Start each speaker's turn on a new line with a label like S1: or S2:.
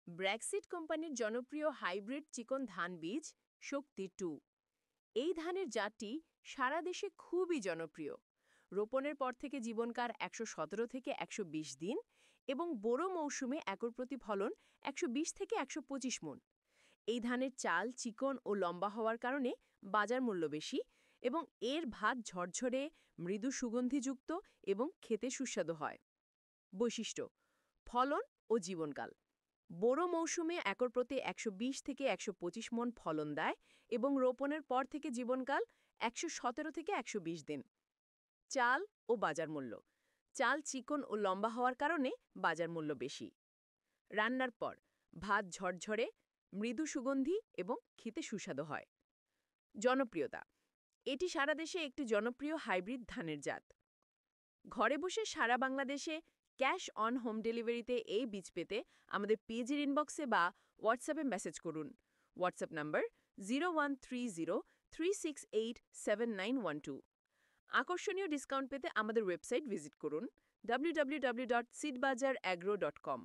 S1: ব্র্যাক্সিড কোম্পানির জনপ্রিয় হাইব্রিড চিকন ধান বীজ শক্তি 2। এই ধানের জাতটি সারা দেশে খুবই জনপ্রিয়। রোপণের পর থেকে জীবনকাল ১১৭ থেকে ১২০ দিন এবং বোরো মৌসুমে একর প্রতি ফলন ১২০ থেকে ১২৫ মণ। এই ধানের চাল চিকন ও লম্বা হওয়ার কারণে বাজার মূল্য বেশি এবং এর ভাত ঝরঝরে, মৃদু সুগন্ধিযুক্ত এবং খেতে সুস্বাদু হয়। বৈশিষ্ট্য: ফলন ও জীবনকাল। বোরো মৌসুমে একর প্রতি ১২০ থেকে ১২৫ মণ ফলন দেয় এবং রোপণের পর থেকে জীবনকাল ১১৭ থেকে ১২০ দিন। চাল ও বাজার মূল্য। চাল চিকন ও লম্বা হওয়ার কারণে বাজার মূল্য বেশি। রান্নার পর ভাত ঝরঝরে, মৃদু সুগন্ধি এবং খেতে সুস্বাদু হয়। জনপ্রিয়তা: এটি সারা দেশে একটি জনপ্রিয় হাইব্রিড ধানের জাত। ঘরে বসে সারা বাংলাদেশে ক্যাশ অন হোম ডেলিভারিতে এই বীজ পেতে আমাদের পেজের ইনবক্সে বা হোয়াটসঅ্যাপে মেসেজ করুন। হোয়াটসঅ্যাপ নম্বর 013036879112। আকর্ষণীয় ডিসকাউন্ট পেতে আমাদের ওয়েবসাইট ভিজিট করুন www.seedbajaragro.com।